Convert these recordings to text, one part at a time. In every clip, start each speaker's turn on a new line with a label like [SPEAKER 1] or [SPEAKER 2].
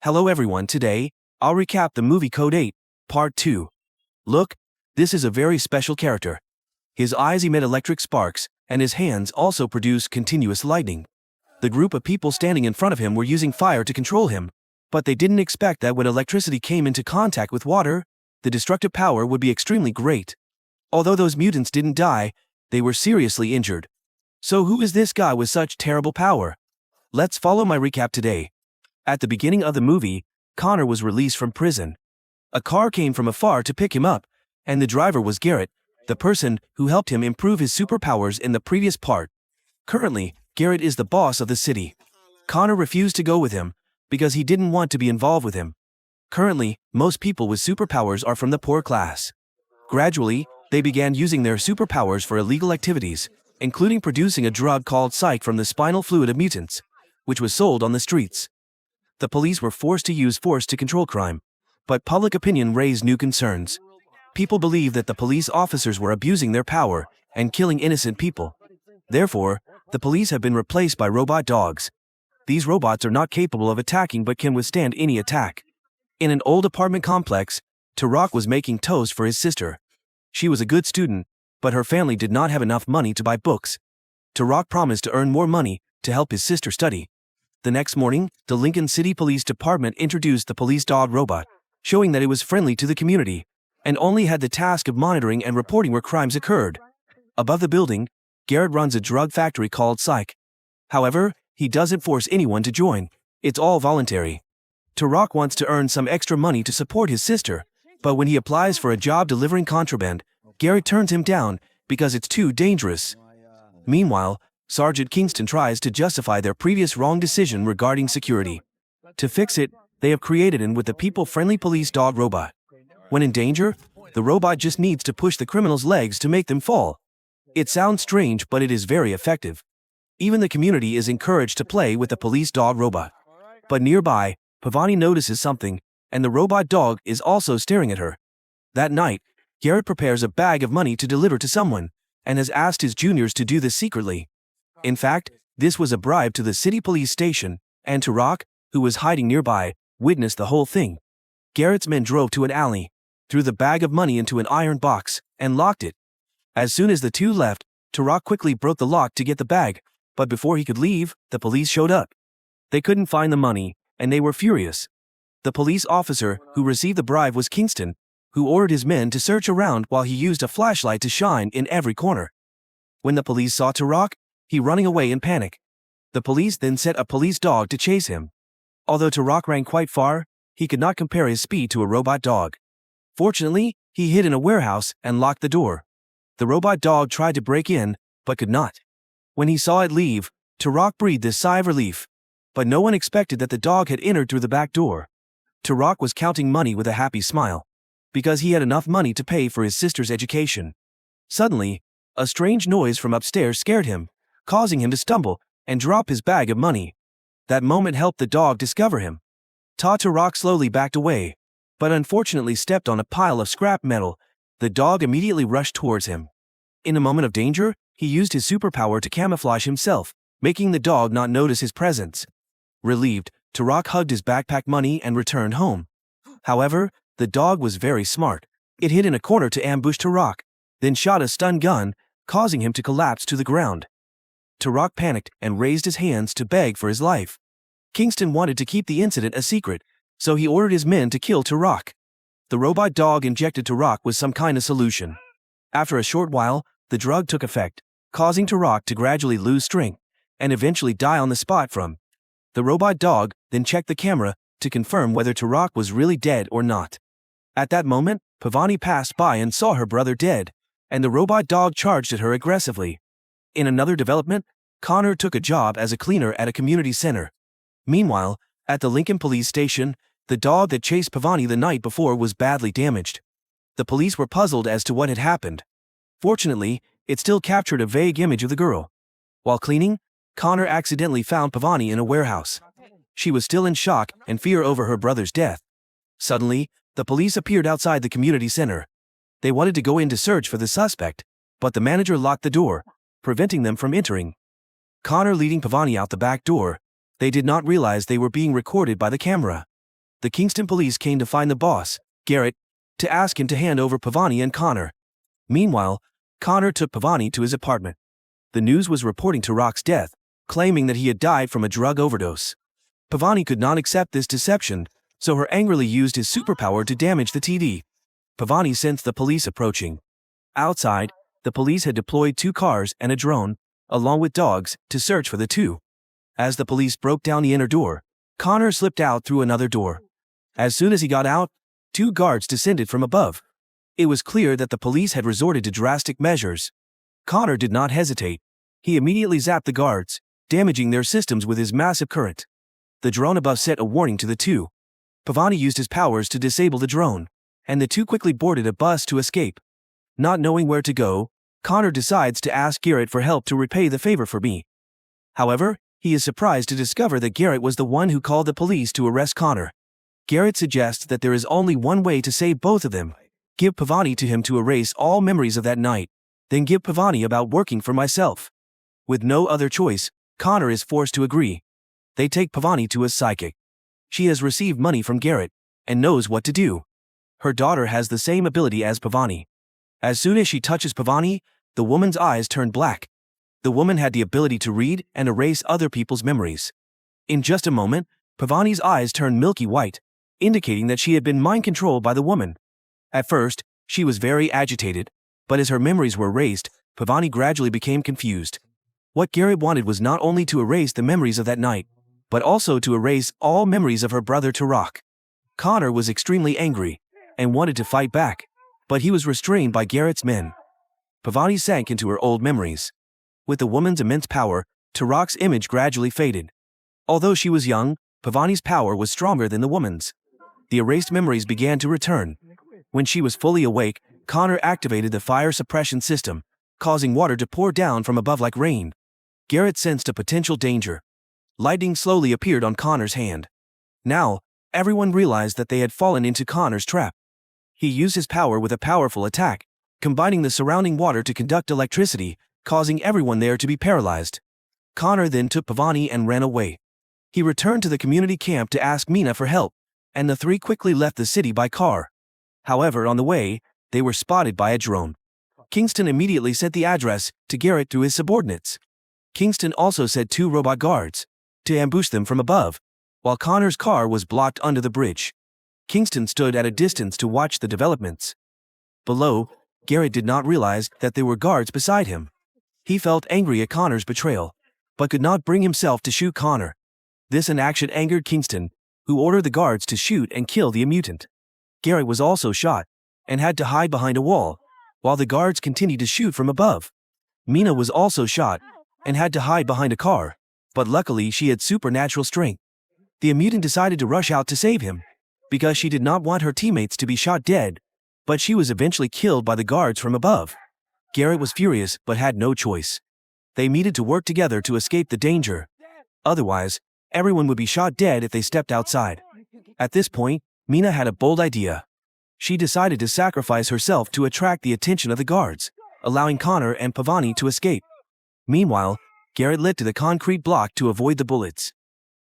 [SPEAKER 1] Hello everyone, today, I'll recap the movie Code 8, Part 2. Look, this is a very special character. His eyes emit electric sparks, and his hands also produce continuous lightning. The group of people standing in front of him were using fire to control him, but they didn't expect that when electricity came into contact with water, the destructive power would be extremely great. Although those mutants didn't die, they were seriously injured. So who is this guy with such terrible power? Let's follow my recap today. At the beginning of the movie, Connor was released from prison. A car came from afar to pick him up, and the driver was Garrett, the person who helped him improve his superpowers in the previous part. Currently, Garrett is the boss of the city. Connor refused to go with him, because he didn't want to be involved with him. Currently, most people with superpowers are from the poor class. Gradually, they began using their superpowers for illegal activities, including producing a drug called psych from the spinal fluid of mutants, which was sold on the streets. The police were forced to use force to control crime, but public opinion raised new concerns. People believed that the police officers were abusing their power and killing innocent people. Therefore, the police have been replaced by robot dogs. These robots are not capable of attacking but can withstand any attack. In an old apartment complex, Turok was making toast for his sister. She was a good student, but her family did not have enough money to buy books. Turok promised to earn more money to help his sister study. The next morning, the Lincoln City Police Department introduced the police dog robot, showing that it was friendly to the community, and only had the task of monitoring and reporting where crimes occurred. Above the building, Garrett runs a drug factory called Psych. However, he doesn't force anyone to join. It's all voluntary. Turok wants to earn some extra money to support his sister, but when he applies for a job delivering contraband, Garrett turns him down because it's too dangerous. Meanwhile, Sergeant Kingston tries to justify their previous wrong decision regarding security. To fix it, they have created an with the people-friendly police dog robot. When in danger, the robot just needs to push the criminals' legs to make them fall. It sounds strange, but it is very effective. Even the community is encouraged to play with the police dog robot. But nearby, Pavani notices something, and the robot dog is also staring at her. That night, Garrett prepares a bag of money to deliver to someone, and has asked his juniors to do this secretly. In fact, this was a bribe to the city police station, and Turok, who was hiding nearby, witnessed the whole thing. Garrett's men drove to an alley, threw the bag of money into an iron box, and locked it. As soon as the two left, Turok quickly broke the lock to get the bag, but before he could leave, the police showed up. They couldn't find the money, and they were furious. The police officer who received the bribe was Kingston, who ordered his men to search around while he used a flashlight to shine in every corner. When the police saw Turok, he running away in panic. The police then set a police dog to chase him. Although Turok ran quite far, he could not compare his speed to a robot dog. Fortunately, he hid in a warehouse and locked the door. The robot dog tried to break in, but could not. When he saw it leave, Turok breathed a sigh of relief. But no one expected that the dog had entered through the back door. Turok was counting money with a happy smile, because he had enough money to pay for his sister's education. Suddenly, a strange noise from upstairs scared him, causing him to stumble and drop his bag of money. That moment helped the dog discover him. Turok slowly backed away, but unfortunately stepped on a pile of scrap metal. The dog immediately rushed towards him. In a moment of danger, he used his superpower to camouflage himself, making the dog not notice his presence. Relieved, Turok hugged his backpack money and returned home. However, the dog was very smart. It hid in a corner to ambush Turok, then shot a stun gun, causing him to collapse to the ground. Turok panicked and raised his hands to beg for his life. Kingston wanted to keep the incident a secret, so he ordered his men to kill Turok. The robot dog injected Turok with some kind of solution. After a short while, the drug took effect, causing Turok to gradually lose strength and eventually die on the spot from. The robot dog then checked the camera to confirm whether Turok was really dead or not. At that moment, Pavani passed by and saw her brother dead, and the robot dog charged at her aggressively. In another development, Connor took a job as a cleaner at a community center. Meanwhile, at the Lincoln police station, the dog that chased Pavani the night before was badly damaged. The police were puzzled as to what had happened. Fortunately, it still captured a vague image of the girl. While cleaning, Connor accidentally found Pavani in a warehouse. She was still in shock and fear over her brother's death. Suddenly, the police appeared outside the community center. They wanted to go in to search for the suspect, but the manager locked the door, preventing them from entering. Connor leading Pavani out the back door. They did not realize they were being recorded by the camera. the Kingston police came to find the boss, Garrett, to ask him to hand over Pavani and Connor. Meanwhile, Connor took Pavani to his apartment. The news was reporting Tarak's death, claiming that he had died from a drug overdose. Pavani could not accept this deception, so her angrily used his superpower to damage the TV. Pavani sensed the police approaching. Outside, the police had deployed 2 cars and a drone, along with dogs, to search for the two. As the police broke down the inner door, Connor slipped out through another door. As soon as he got out, 2 guards descended from above. It was clear that the police had resorted to drastic measures. Connor did not hesitate. He immediately zapped the guards, damaging their systems with his massive current. The drone above set a warning to the two. Pavani used his powers to disable the drone, and the two quickly boarded a bus to escape. Not knowing where to go, Connor decides to ask Garrett for help to repay the favor for me. However, he is surprised to discover that Garrett was the one who called the police to arrest Connor. Garrett suggests that there is only one way to save both of them. Give Pavani to him to erase all memories of that night, then give Pavani about working for myself. With no other choice, Connor is forced to agree. They take Pavani to a psychic. She has received money from Garrett and knows what to do. Her daughter has the same ability as Pavani. As soon as she touches Pavani, the woman's eyes turn black. The woman had the ability to read and erase other people's memories. In just a moment, Pavani's eyes turned milky white, indicating that she had been mind-controlled by the woman. At first, she was very agitated, but as her memories were erased, Pavani gradually became confused. What Garrett wanted was not only to erase the memories of that night, but also to erase all memories of her brother Tarak. Connor was extremely angry and wanted to fight back, but he was restrained by Garrett's men. Pavani sank into her old memories. With the woman's immense power, Tarak's image gradually faded. Although she was young, Pavani's power was stronger than the woman's. The erased memories began to return. When she was fully awake, Connor activated the fire suppression system, causing water to pour down from above like rain. Garrett sensed a potential danger. Lightning slowly appeared on Connor's hand. Now, everyone realized that they had fallen into Connor's trap. He used his power with a powerful attack, combining the surrounding water to conduct electricity, causing everyone there to be paralyzed. Connor then took Pavani and ran away. He returned to the community camp to ask Mina for help, and the three quickly left the city by car. However, on the way, they were spotted by a drone. Kingston immediately sent the address to Garrett through his subordinates. Kingston also sent 2 robot guards to ambush them from above, while Connor's car was blocked under the bridge. Kingston stood at a distance to watch the developments. Below, Garrett did not realize that there were guards beside him. He felt angry at Connor's betrayal, but could not bring himself to shoot Connor. This inaction angered Kingston, who ordered the guards to shoot and kill the mutant. Garrett was also shot and had to hide behind a wall, while the guards continued to shoot from above. Mina was also shot and had to hide behind a car, but luckily she had supernatural strength. The mutant decided to rush out to save him, because she did not want her teammates to be shot dead, but she was eventually killed by the guards from above. Garrett was furious but had no choice. They needed to work together to escape the danger. Otherwise, everyone would be shot dead if they stepped outside. At this point, Mina had a bold idea. She decided to sacrifice herself to attract the attention of the guards, allowing Connor and Pavani to escape. Meanwhile, Garrett lit to the concrete block to avoid the bullets.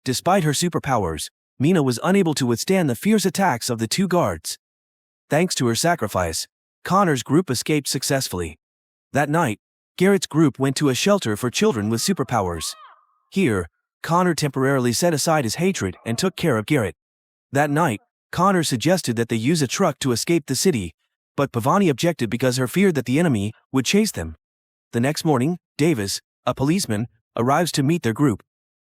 [SPEAKER 1] Despite her superpowers, Mina was unable to withstand the fierce attacks of the 2 guards. Thanks to her sacrifice, Connor's group escaped successfully. That night, Garrett's group went to a shelter for children with superpowers. Here, Connor temporarily set aside his hatred and took care of Garrett. That night, Connor suggested that they use a truck to escape the city, but Pavani objected because her feared that the enemy would chase them. The next morning, Davis, a policeman, arrives to meet their group.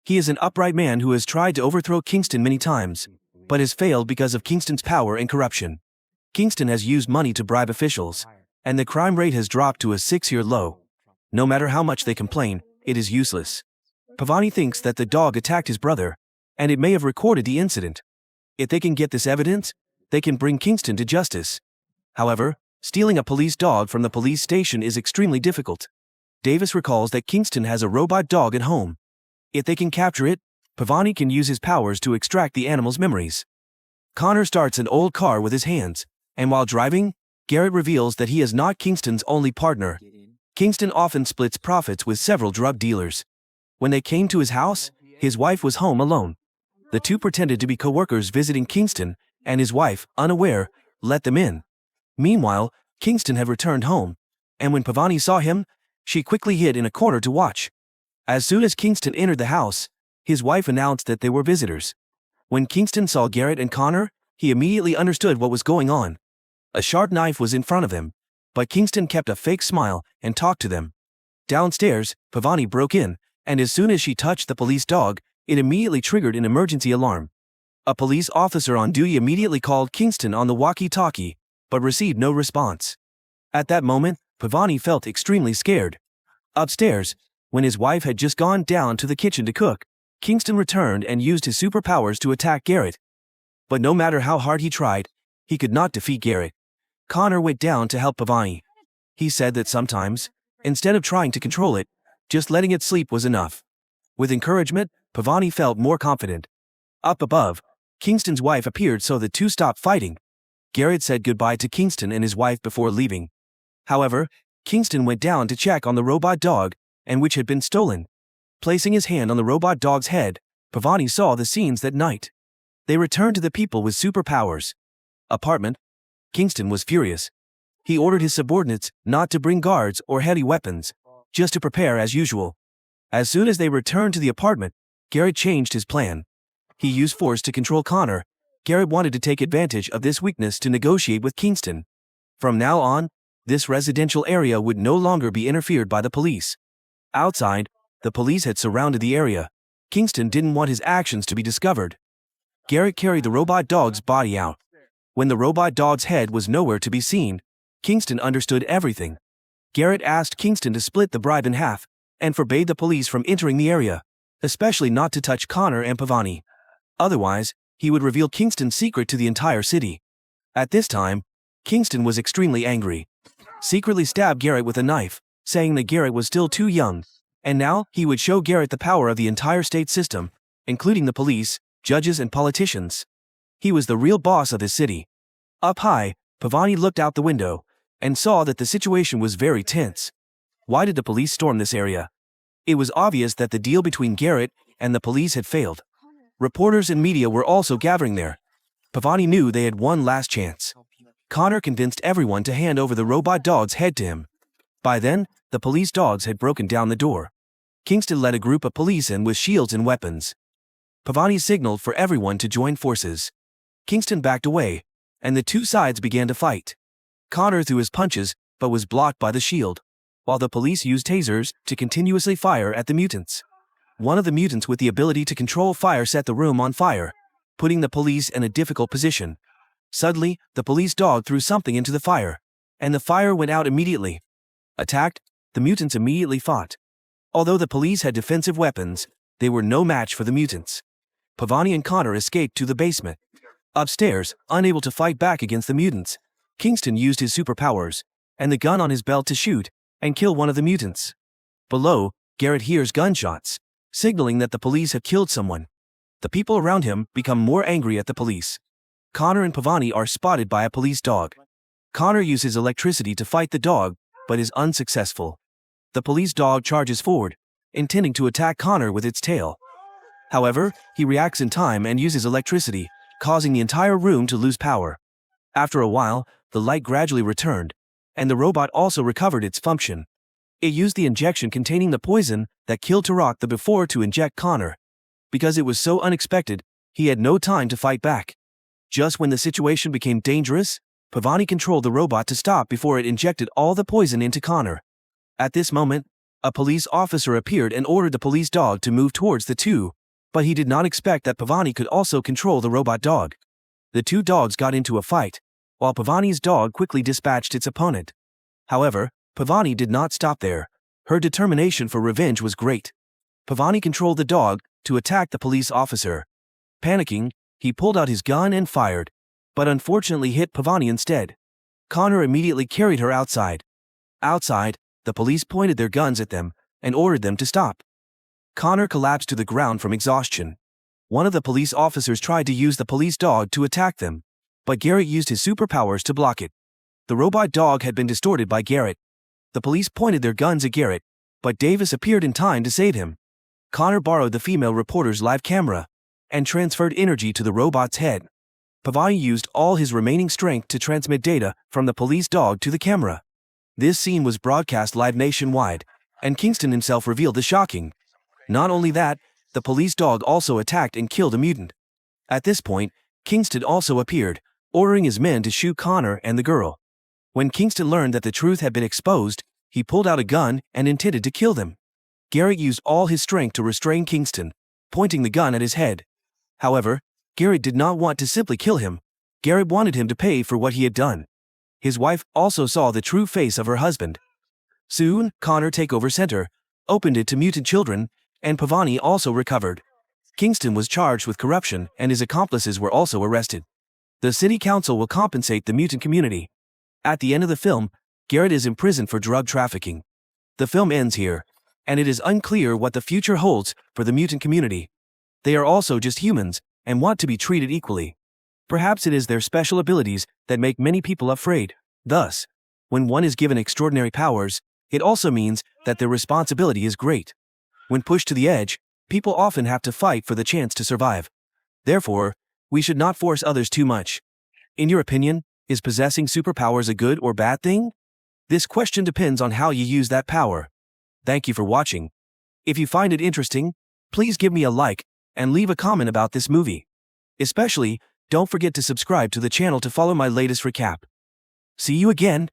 [SPEAKER 1] He is an upright man who has tried to overthrow Kingston many times, but has failed because of Kingston's power and corruption. Kingston has used money to bribe officials, and the crime rate has dropped to a 6-year low. No matter how much they complain, it is useless. Pavani thinks that the dog attacked his brother, and it may have recorded the incident. If they can get this evidence, they can bring Kingston to justice. However, stealing a police dog from the police station is extremely difficult. Davis recalls that Kingston has a robot dog at home. If they can capture it, Pavani can use his powers to extract the animal's memories. Connor starts an old car with his hands, and while driving, Garrett reveals that he is not Kingston's only partner. Kingston often splits profits with several drug dealers. When they came to his house, his wife was home alone. The two pretended to be co-workers visiting Kingston, and his wife, unaware, let them in. Meanwhile, Kingston had returned home, and when Pavani saw him, she quickly hid in a corner to watch. As soon as Kingston entered the house, his wife announced that they were visitors. When Kingston saw Garrett and Connor, he immediately understood what was going on. A sharp knife was in front of him, but Kingston kept a fake smile and talked to them. Downstairs, Pavani broke in, and as soon as she touched the police dog, it immediately triggered an emergency alarm. A police officer on duty immediately called Kingston on the walkie-talkie, but received no response. At that moment, Pavani felt extremely scared. Upstairs, when his wife had just gone down to the kitchen to cook, Kingston returned and used his superpowers to attack Garrett. But no matter how hard he tried, he could not defeat Garrett. Connor went down to help Pavani. He said that sometimes, instead of trying to control it, just letting it sleep was enough. With encouragement, Pavani felt more confident. Up above, Kingston's wife appeared so the two stopped fighting. Garrett said goodbye to Kingston and his wife before leaving. However, Kingston went down to check on the robot dog, and which had been stolen. Placing his hand on the robot dog's head, Pavani saw the scenes that night. They returned to the people with superpowers. Apartment. Kingston was furious. He ordered his subordinates not to bring guards or heavy weapons, just to prepare as usual. As soon as they returned to the apartment, Garrett changed his plan. He used force to control Connor. Garrett wanted to take advantage of this weakness to negotiate with Kingston. From now on, this residential area would no longer be interfered by the police. Outside, the police had surrounded the area. Kingston didn't want his actions to be discovered. Garrett carried the robot dog's body out. When the robot dog's head was nowhere to be seen, Kingston understood everything. Garrett asked Kingston to split the bribe in half, and forbade the police from entering the area, especially not to touch Connor and Pavani. Otherwise, he would reveal Kingston's secret to the entire city. At this time, Kingston was extremely angry. Secretly stabbed Garrett with a knife, saying that Garrett was still too young, and now he would show Garrett the power of the entire state system, including the police, judges and politicians. He was the real boss of his city. Up high, Pavani looked out the window, and saw that the situation was very tense. Why did the police storm this area? It was obvious that the deal between Garrett and the police had failed. Reporters and media were also gathering there. Pavani knew they had one last chance. Connor convinced everyone to hand over the robot dog's head to him. By then, the police dogs had broken down the door. Kingston led a group of police in with shields and weapons. Pavani signaled for everyone to join forces. Kingston backed away, and the two sides began to fight. Connor threw his punches, but was blocked by the shield, while the police used tasers to continuously fire at the mutants. One of the mutants with the ability to control fire set the room on fire, putting the police in a difficult position. Suddenly, the police dog threw something into the fire, and the fire went out immediately. Attacked, the mutants immediately fought. Although the police had defensive weapons, they were no match for the mutants. Pavani and Connor escaped to the basement. Upstairs, unable to fight back against the mutants, Kingston used his superpowers, and the gun on his belt to shoot and kill one of the mutants. Below, Garrett hears gunshots, signaling that the police have killed someone. The people around him become more angry at the police. Connor and Pavani are spotted by a police dog. Connor uses electricity to fight the dog, but is unsuccessful. The police dog charges forward, intending to attack Connor with its tail. However, he reacts in time and uses electricity, causing the entire room to lose power. After a while, the light gradually returned, and the robot also recovered its function. It used the injection containing the poison that killed Turok the before to inject Connor. Because it was so unexpected, he had no time to fight back. Just when the situation became dangerous, Pavani controlled the robot to stop before it injected all the poison into Connor. At this moment, a police officer appeared and ordered the police dog to move towards the two, but he did not expect that Pavani could also control the robot dog. The two dogs got into a fight, while Pavani's dog quickly dispatched its opponent. However, Pavani did not stop there. Her determination for revenge was great. Pavani controlled the dog to attack the police officer. Panicking, he pulled out his gun and fired, but unfortunately hit Pavani instead. Connor immediately carried her outside. Outside, the police pointed their guns at them and ordered them to stop. Connor collapsed to the ground from exhaustion. One of the police officers tried to use the police dog to attack them, but Garrett used his superpowers to block it. The robot dog had been distorted by Garrett. The police pointed their guns at Garrett, but Davis appeared in time to save him. Connor borrowed the female reporter's live camera. and transferred energy to the robot's head. Pavani used all his remaining strength to transmit data from the police dog to the camera. This scene was broadcast live nationwide, and Kingston himself revealed the shocking. Not only that, the police dog also attacked and killed a mutant. At this point, Kingston also appeared, ordering his men to shoot Connor and the girl. When Kingston learned that the truth had been exposed, he pulled out a gun and intended to kill them. Garrett used all his strength to restrain Kingston, pointing the gun at his head. However, Garrett did not want to simply kill him. Garrett wanted him to pay for what he had done. His wife also saw the true face of her husband. Soon, Connor took over center, opened it to mutant children, and Pavani also recovered. Kingston was charged with corruption and his accomplices were also arrested. The city council will compensate the mutant community. At the end of the film, Garrett is imprisoned for drug trafficking. The film ends here, and it is unclear what the future holds for the mutant community. They are also just humans and want to be treated equally. Perhaps it is their special abilities that make many people afraid. Thus, when one is given extraordinary powers, it also means that their responsibility is great. When pushed to the edge, people often have to fight for the chance to survive. Therefore, we should not force others too much. In your opinion, is possessing superpowers a good or bad thing? This question depends on how you use that power. Thank you for watching. If you find it interesting, please give me a like and leave a comment about this movie. Especially, don't forget to subscribe to the channel to follow my latest recap. See you again.